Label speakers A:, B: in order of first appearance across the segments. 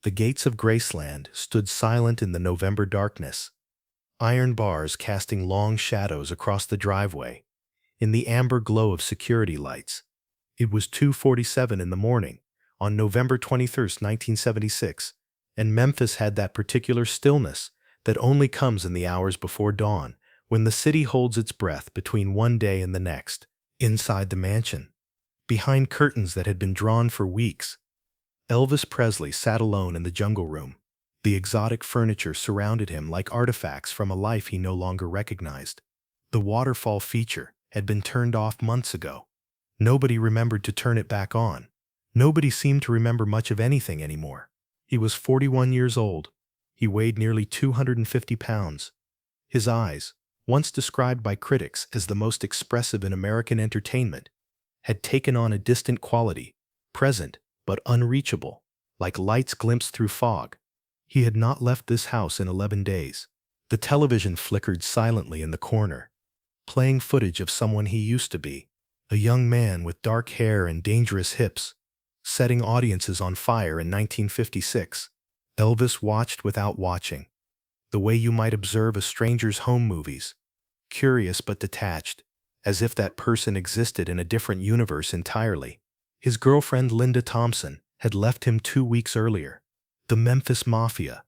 A: The gates of Graceland stood silent in the November darkness, iron bars casting long shadows across the driveway. In the amber glow of security lights, it was 2:47 in the morning, on November 21st, 1976, and Memphis had that particular stillness that only comes in the hours before dawn, when the city holds its breath between one day and the next. Inside the mansion, behind curtains that had been drawn for weeks, Elvis Presley sat alone in the jungle room. The exotic furniture surrounded him like artifacts from a life he no longer recognized. The waterfall feature had been turned off months ago. Nobody remembered to turn it back on. Nobody seemed to remember much of anything anymore. He was 41 years old. He weighed nearly 250 pounds. His eyes, once described by critics as the most expressive in American entertainment, had taken on a distant quality, present but unreachable, like lights glimpsed through fog. He had not left this house in 11 days. The television flickered silently in the corner, playing footage of someone he used to be, a young man with dark hair and dangerous hips, setting audiences on fire in 1956. Elvis watched without watching, the way you might observe a stranger's home movies, curious but detached, as if that person existed in a different universe entirely. His girlfriend Linda Thompson had left him 2 weeks earlier. The Memphis Mafia,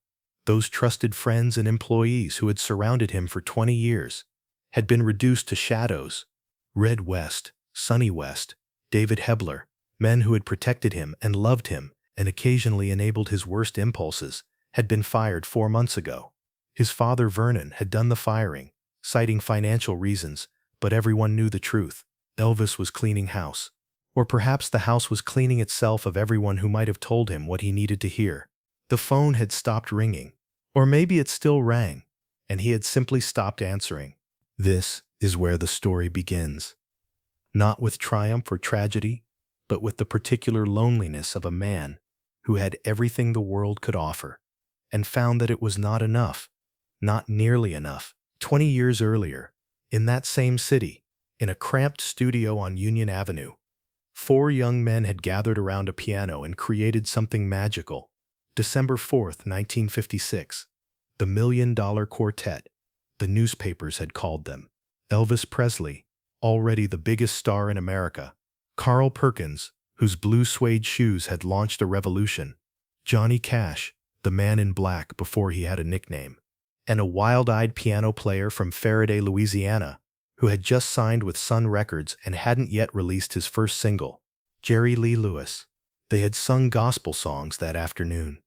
A: those trusted friends and employees who had surrounded him for 20 years, had been reduced to shadows. Red West, Sonny West, David Hebler, men who had protected him and loved him and occasionally enabled his worst impulses, had been fired 4 months ago. His father Vernon had done the firing, citing financial reasons, but everyone knew the truth. Elvis was cleaning house. Or perhaps the house was cleaning itself of everyone who might have told him what he needed to hear. The phone had stopped ringing. Or maybe it still rang, and he had simply stopped answering. This is where the story begins. Not with triumph or tragedy, but with the particular loneliness of a man who had everything the world could offer, and found that it was not enough, not nearly enough. 20 years earlier, in that same city, in a cramped studio on Union Avenue, 4 young men had gathered around a piano and created something magical. December 4th, 1956. The $1 Million Quartet, the newspapers had called them. Elvis Presley, already the biggest star in America. Carl Perkins, whose blue suede shoes had launched a revolution. Johnny Cash, the man in black before he had a nickname. And a wild-eyed piano player from Faraday, Louisiana, who had just signed with Sun Records and hadn't yet released his first single, Jerry Lee Lewis. They had sung gospel songs that afternoon,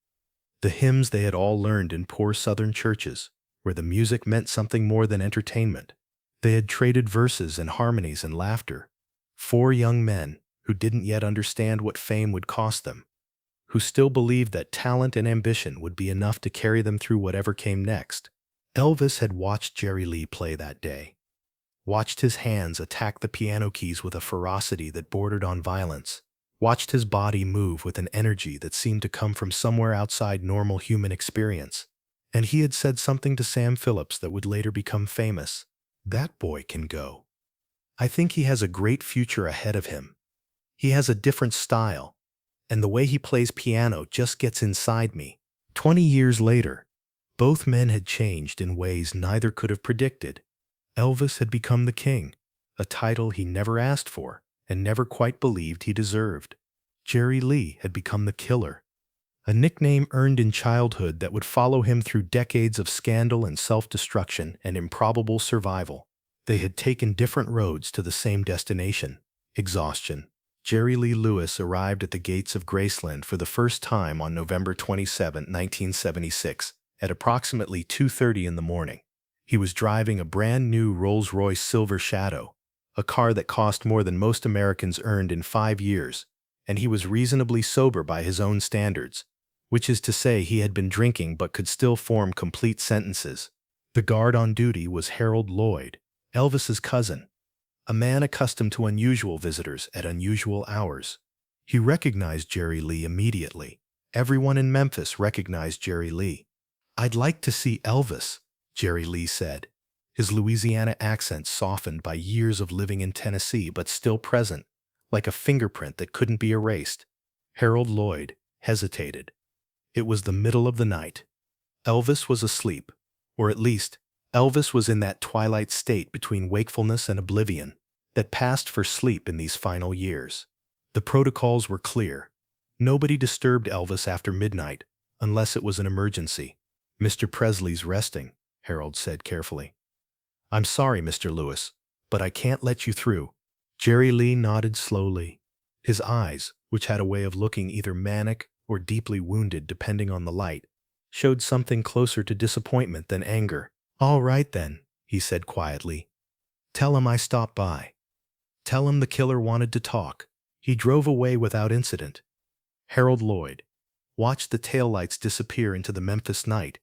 A: the hymns they had all learned in poor Southern churches, where the music meant something more than entertainment. They had traded verses and harmonies and laughter. 4 young men who didn't yet understand what fame would cost them, who still believed that talent and ambition would be enough to carry them through whatever came next. Elvis had watched Jerry Lee play that day. Watched his hands attack the piano keys with a ferocity that bordered on violence. Watched his body move with an energy that seemed to come from somewhere outside normal human experience. And he had said something to Sam Phillips that would later become famous. That boy can go. I think he has a great future ahead of him. He has a different style, and the way he plays piano just gets inside me. 20 years later, both men had changed in ways neither could have predicted. Elvis had become the king, a title he never asked for and never quite believed he deserved. Jerry Lee had become the killer, a nickname earned in childhood that would follow him through decades of scandal and self-destruction and improbable survival. They had taken different roads to the same destination, exhaustion. Jerry Lee Lewis arrived at the gates of Graceland for the first time on November 27, 1976, at approximately 2:30 in the morning. He was driving a brand-new Rolls-Royce Silver Shadow, a car that cost more than most Americans earned in 5 years, and he was reasonably sober by his own standards, which is to say he had been drinking but could still form complete sentences. The guard on duty was Harold Lloyd, Elvis's cousin, a man accustomed to unusual visitors at unusual hours. He recognized Jerry Lee immediately. Everyone in Memphis recognized Jerry Lee. "I'd like to see Elvis," Jerry Lee said, his Louisiana accent softened by years of living in Tennessee but still present, like a fingerprint that couldn't be erased. Harold Lloyd hesitated. It was the middle of the night. Elvis was asleep, or at least, Elvis was in that twilight state between wakefulness and oblivion that passed for sleep in these final years. The protocols were clear. Nobody disturbed Elvis after midnight, unless it was an emergency. "Mr. Presley's resting," Harold said carefully. "I'm sorry, Mr. Lewis, but I can't let you through." Jerry Lee nodded slowly. His eyes, which had a way of looking either manic or deeply wounded depending on the light, showed something closer to disappointment than anger. "All right then," he said quietly. "Tell him I stopped by. Tell him the killer wanted to talk." He drove away without incident. Harold Lloyd watched the taillights disappear into the Memphis night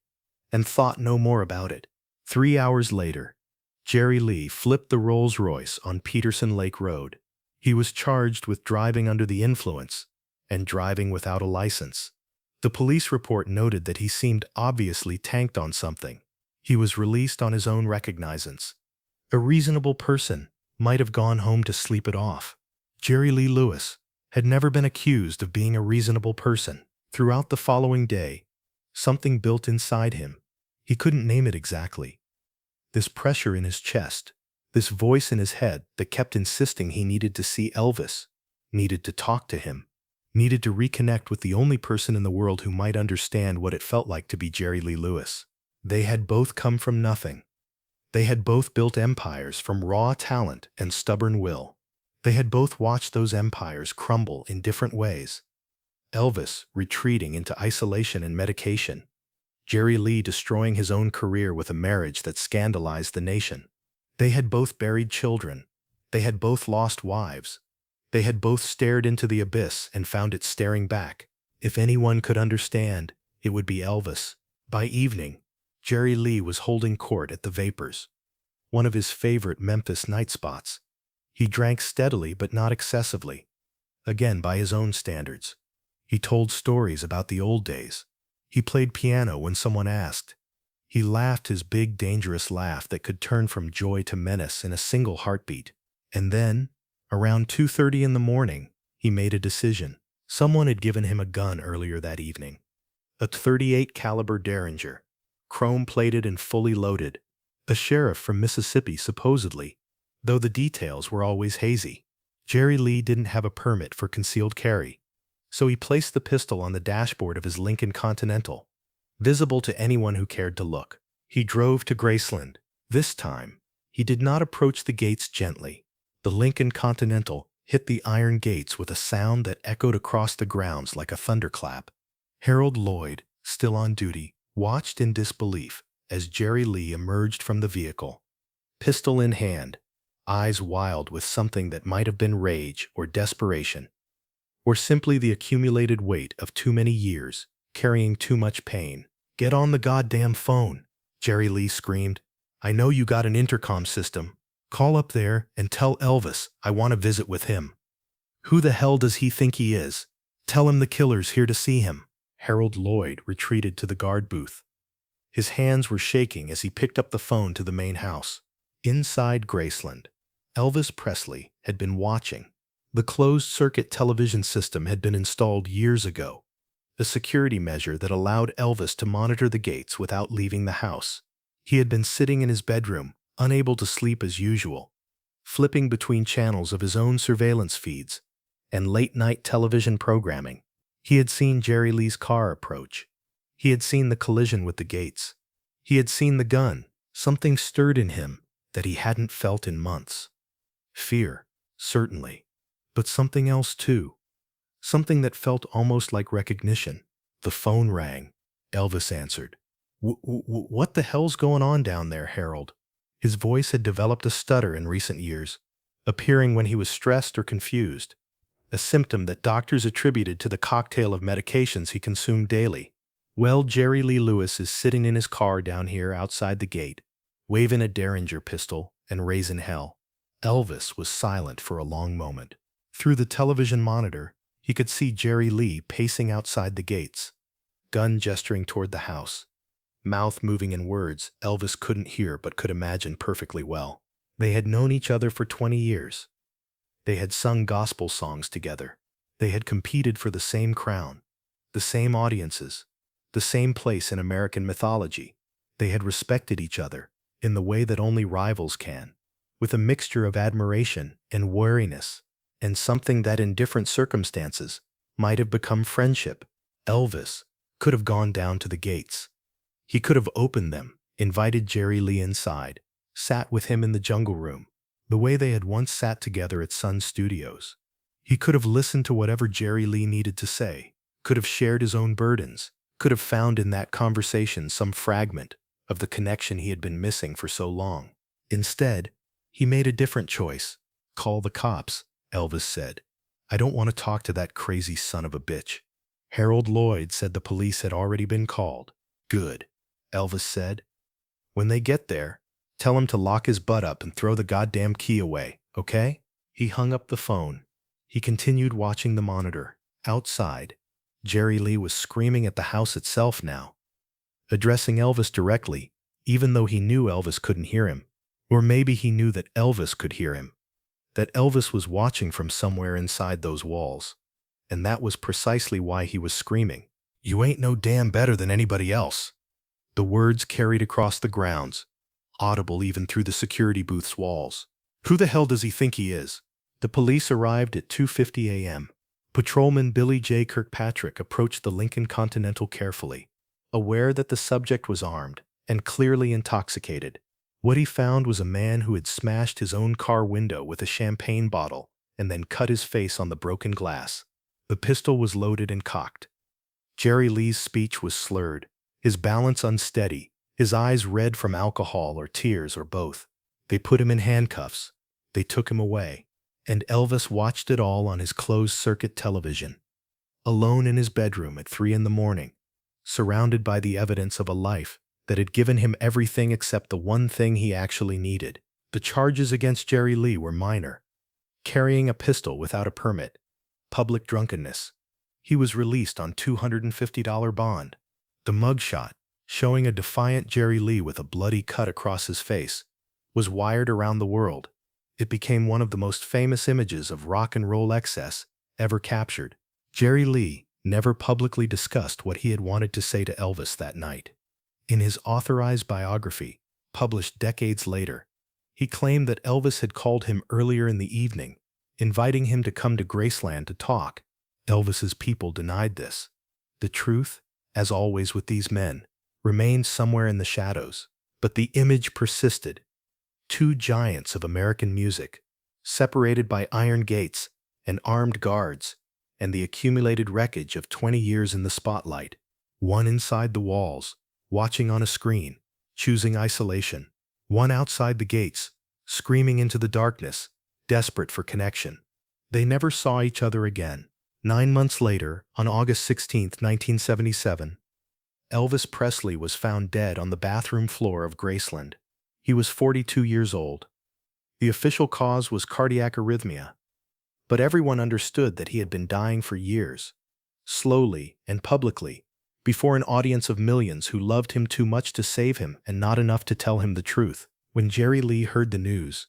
A: and thought no more about it. 3 hours later, Jerry Lee flipped the Rolls-Royce on Peterson Lake Road. He was charged with driving under the influence and driving without a license. The police report noted that he seemed obviously tanked on something. He was released on his own recognizance. A reasonable person might have gone home to sleep it off. Jerry Lee Lewis had never been accused of being a reasonable person. Throughout the following day, something built inside him. He couldn't name it exactly. This pressure in his chest, this voice in his head that kept insisting he needed to see Elvis, needed to talk to him, needed to reconnect with the only person in the world who might understand what it felt like to be Jerry Lee Lewis. They had both come from nothing. They had both built empires from raw talent and stubborn will. They had both watched those empires crumble in different ways. Elvis retreating into isolation and medication. Jerry Lee destroying his own career with a marriage that scandalized the nation. They had both buried children. They had both lost wives. They had both stared into the abyss and found it staring back. If anyone could understand, it would be Elvis. By evening, Jerry Lee was holding court at the Vapors, one of his favorite Memphis night spots. He drank steadily but not excessively, again by his own standards. He told stories about the old days. He played piano when someone asked. He laughed his big, dangerous laugh that could turn from joy to menace in a single heartbeat. And then, around 2:30 in the morning, he made a decision. Someone had given him a gun earlier that evening. A .38 caliber Derringer, chrome-plated and fully loaded. A sheriff from Mississippi, supposedly, though the details were always hazy. Jerry Lee didn't have a permit for concealed carry, so he placed the pistol on the dashboard of his Lincoln Continental, visible to anyone who cared to look. He drove to Graceland. This time, he did not approach the gates gently. The Lincoln Continental hit the iron gates with a sound that echoed across the grounds like a thunderclap. Harold Lloyd, still on duty, watched in disbelief as Jerry Lee emerged from the vehicle, pistol in hand, eyes wild with something that might have been rage or desperation, or simply the accumulated weight of too many years, carrying too much pain. "Get on the goddamn phone," Jerry Lee screamed. "I know you got an intercom system. Call up there and tell Elvis I want to visit with him. Who the hell does he think he is? Tell him the killer's here to see him." Harold Lloyd retreated to the guard booth. His hands were shaking as he picked up the phone to the main house. Inside Graceland, Elvis Presley had been watching. The closed-circuit television system had been installed years ago, a security measure that allowed Elvis to monitor the gates without leaving the house. He had been sitting in his bedroom, unable to sleep as usual, flipping between channels of his own surveillance feeds and late-night television programming. He had seen Jerry Lee's car approach. He had seen the collision with the gates. He had seen the gun. Something stirred in him that he hadn't felt in months. Fear, certainly, but something else too. Something that felt almost like recognition. The phone rang. Elvis answered. What the hell's going on down there, Harold?" His voice had developed a stutter in recent years, appearing when he was stressed or confused, a symptom that doctors attributed to the cocktail of medications he consumed daily. "Well, Jerry Lee Lewis is sitting in his car down here outside the gate, waving a Derringer pistol and raising hell." Elvis was silent for a long moment. Through the television monitor, he could see Jerry Lee pacing outside the gates, gun gesturing toward the house, mouth moving in words Elvis couldn't hear but could imagine perfectly well. They had known each other for 20 years. They had sung gospel songs together. They had competed for the same crown, the same audiences, the same place in American mythology. They had respected each other in the way that only rivals can, with a mixture of admiration and wariness, and something that in different circumstances might have become friendship. Elvis could have gone down to the gates. He could have opened them, invited Jerry Lee inside, sat with him in the jungle room, the way they had once sat together at Sun Studios. He could have listened to whatever Jerry Lee needed to say, could have shared his own burdens, could have found in that conversation some fragment of the connection he had been missing for so long. Instead, he made a different choice. "Call the cops," Elvis said. "I don't want to talk to that crazy son of a bitch." Harold Lloyd said the police had already been called. "Good," Elvis said. "When they get there, tell him to lock his butt up and throw the goddamn key away, okay?" He hung up the phone. He continued watching the monitor. Outside, Jerry Lee was screaming at the house itself now, addressing Elvis directly, even though he knew Elvis couldn't hear him. Or maybe he knew that Elvis could hear him, that Elvis was watching from somewhere inside those walls. And that was precisely why he was screaming. "You ain't no damn better than anybody else." The words carried across the grounds, audible even through the security booth's walls. "Who the hell does he think he is?" The police arrived at 2:50 a.m. Patrolman Billy J. Kirkpatrick approached the Lincoln Continental carefully, aware that the subject was armed and clearly intoxicated. What he found was a man who had smashed his own car window with a champagne bottle and then cut his face on the broken glass. The pistol was loaded and cocked. Jerry Lee's speech was slurred, his balance unsteady, his eyes red from alcohol or tears or both. They put him in handcuffs. They took him away. And Elvis watched it all on his closed-circuit television, alone in his bedroom at 3 in the morning, surrounded by the evidence of a life that had given him everything except the one thing he actually needed. The charges against Jerry Lee were minor: carrying a pistol without a permit, public drunkenness. He was released on $250 bond. The mugshot, showing a defiant Jerry Lee with a bloody cut across his face, was wired around the world. It became one of the most famous images of rock and roll excess ever captured. Jerry Lee never publicly discussed what he had wanted to say to Elvis that night. In his authorized biography, published decades later, he claimed that Elvis had called him earlier in the evening, inviting him to come to Graceland to talk. Elvis's people denied this. The truth, as always with these men, remained somewhere in the shadows. But the image persisted. Two giants of American music, separated by iron gates and armed guards, and the accumulated wreckage of 20 years in the spotlight. One inside the walls, watching on a screen, choosing isolation. One outside the gates, screaming into the darkness, desperate for connection. They never saw each other again. 9 months later, on August 16, 1977, Elvis Presley was found dead on the bathroom floor of Graceland. He was 42 years old. The official cause was cardiac arrhythmia, but everyone understood that he had been dying for years, slowly and publicly, before an audience of millions who loved him too much to save him and not enough to tell him the truth. When Jerry Lee heard the news,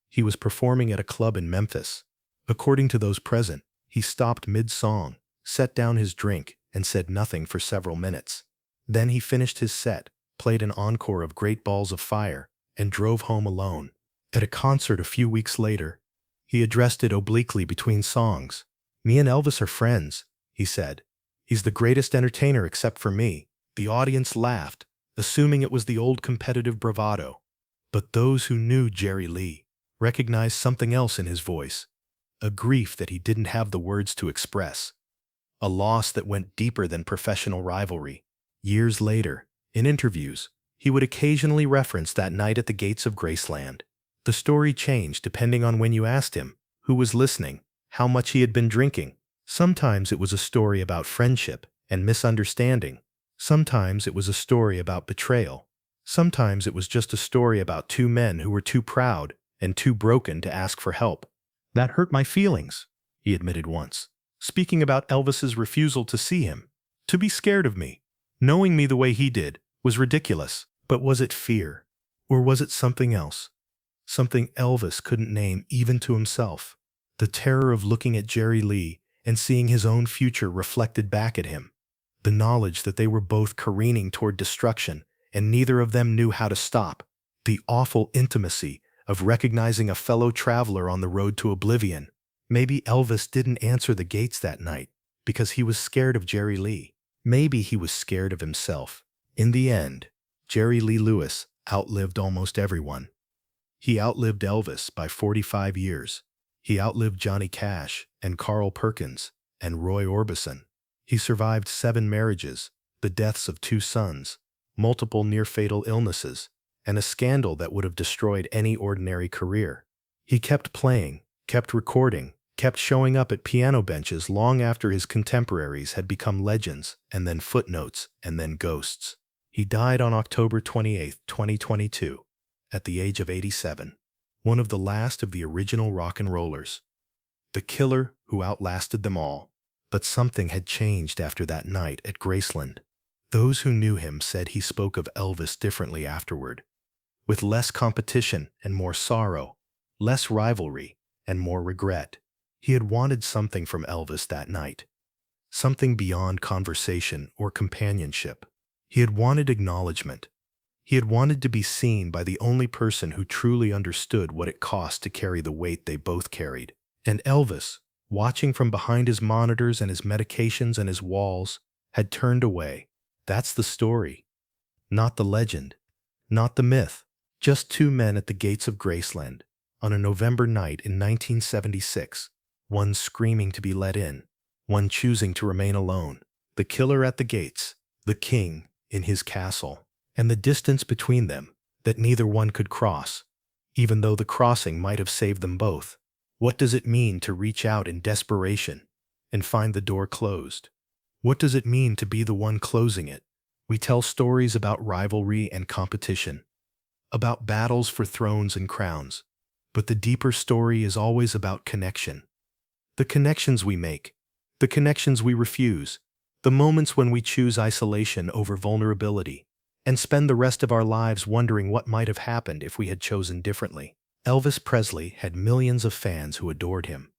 A: he was performing at a club in Memphis. According to those present, he stopped mid-song, set down his drink, and said nothing for several minutes. Then he finished his set, played an encore of Great Balls of Fire, and drove home alone. At a concert a few weeks later, he addressed it obliquely between songs. "Me and Elvis are friends," he said. "He's the greatest entertainer except for me." The audience laughed, assuming it was the old competitive bravado. But those who knew Jerry Lee recognized something else in his voice, a grief that he didn't have the words to express, a loss that went deeper than professional rivalry. Years later, in interviews, he would occasionally reference that night at the gates of Graceland. The story changed depending on when you asked him, who was listening, how much he had been drinking. Sometimes it was a story about friendship and misunderstanding. Sometimes it was a story about betrayal. Sometimes it was just a story about two men who were too proud and too broken to ask for help. "That hurt my feelings," he admitted once, speaking about Elvis's refusal to see him, to be scared of me. Knowing me the way he did was ridiculous. But was it fear? Or was it something else? Something Elvis couldn't name even to himself. The terror of looking at Jerry Lee and seeing his own future reflected back at him. the knowledge that they were both careening toward destruction and neither of them knew how to stop, the awful intimacy of recognizing a fellow traveler on the road to oblivion. Maybe Elvis didn't answer the gates that night because he was scared of Jerry Lee. Maybe he was scared of himself. In the end, Jerry Lee Lewis outlived almost everyone. He outlived Elvis by 45 years. He outlived Johnny Cash and Carl Perkins and Roy Orbison. He survived 7 marriages, the deaths of 2 sons, multiple near-fatal illnesses, and a scandal that would have destroyed any ordinary career. He kept playing, kept recording, kept showing up at piano benches long after his contemporaries had become legends, and then footnotes, and then ghosts. He died on October 28, 2022, at the age of 87, one of the last of the original rock and rollers. The killer who outlasted them all. But something had changed after that night at Graceland. Those who knew him said he spoke of Elvis differently afterward, with less competition and more sorrow, less rivalry and more regret. He had wanted something from Elvis that night, something beyond conversation or companionship. He had wanted acknowledgement. He had wanted to be seen by the only person who truly understood what it cost to carry the weight they both carried. And Elvis, watching from behind his monitors and his medications and his walls, had turned away. That's the story. Not the legend. Not the myth. Just 2 men at the gates of Graceland on a November night in 1976, one screaming to be let in, one choosing to remain alone. The killer at the gates, the king in his castle, and the distance between them that neither one could cross, even though the crossing might have saved them both. What does it mean to reach out in desperation and find the door closed? What does it mean to be the one closing it? We tell stories about rivalry and competition, about battles for thrones and crowns, but the deeper story is always about connection. The connections we make, the connections we refuse, the moments when we choose isolation over vulnerability, and spend the rest of our lives wondering what might have happened if we had chosen differently. Elvis Presley had millions of fans who adored him.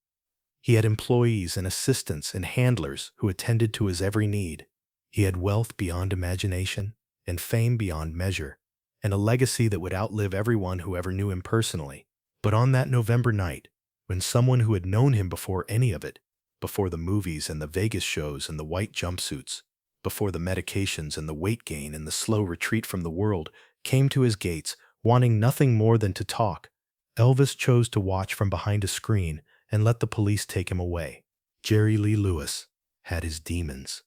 A: He had employees and assistants and handlers who attended to his every need. He had wealth beyond imagination and fame beyond measure, and a legacy that would outlive everyone who ever knew him personally. But on that November night, when someone who had known him before any of it, before the movies and the Vegas shows and the white jumpsuits, before the medications and the weight gain and the slow retreat from the world, came to his gates, wanting nothing more than to talk, Elvis chose to watch from behind a screen and let the police take him away. Jerry Lee Lewis had his demons.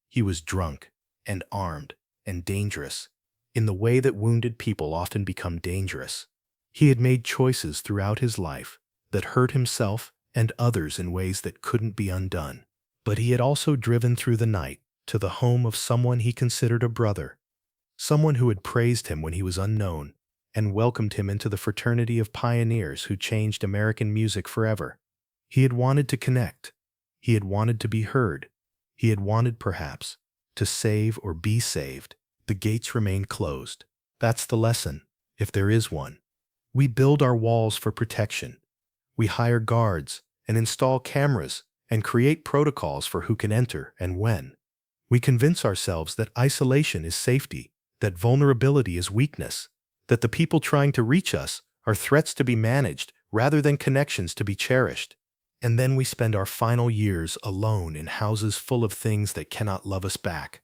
A: He was drunk and armed and dangerous, in the way that wounded people often become dangerous. He had made choices throughout his life that hurt himself and others in ways that couldn't be undone. But he had also driven through the night to the home of someone he considered a brother, someone who had praised him when he was unknown, and welcomed him into the fraternity of pioneers who changed American music forever. He had wanted to connect. He had wanted to be heard. He had wanted, perhaps, to save or be saved. The gates remained closed. That's the lesson, if there is one. We build our walls for protection. We hire guards and install cameras and create protocols for who can enter and when. We convince ourselves that isolation is safety, that vulnerability is weakness, that the people trying to reach us are threats to be managed rather than connections to be cherished. And then we spend our final years alone in houses full of things that cannot love us back,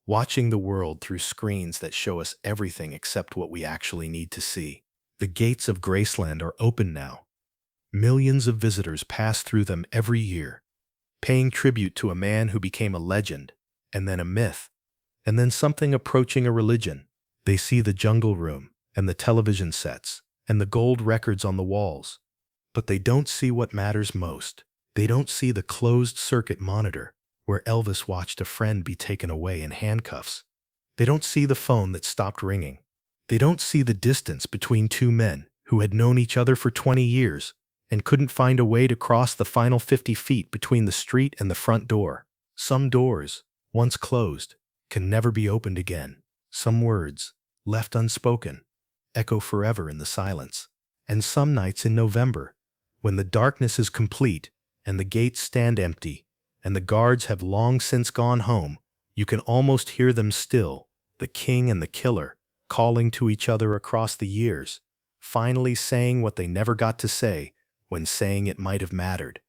A: watching the world through screens that show us everything except what we actually need to see. The gates of Graceland are open now. Millions of visitors pass through them every year, paying tribute to a man who became a legend, and then a myth, and then something approaching a religion. They see the jungle room, and the television sets, and the gold records on the walls. But they don't see what matters most. They don't see the closed-circuit monitor where Elvis watched a friend be taken away in handcuffs. They don't see the phone that stopped ringing. They don't see the distance between 2 men who had known each other for 20 years and couldn't find a way to cross the final 50 feet between the street and the front door. Some doors, once closed, can never be opened again. Some words, left unspoken, echo forever in the silence. And some nights in November, when the darkness is complete and the gates stand empty and the guards have long since gone home, You can almost hear them still, the king and the killer, calling to each other across the years, finally saying what they never got to say when saying it might have mattered.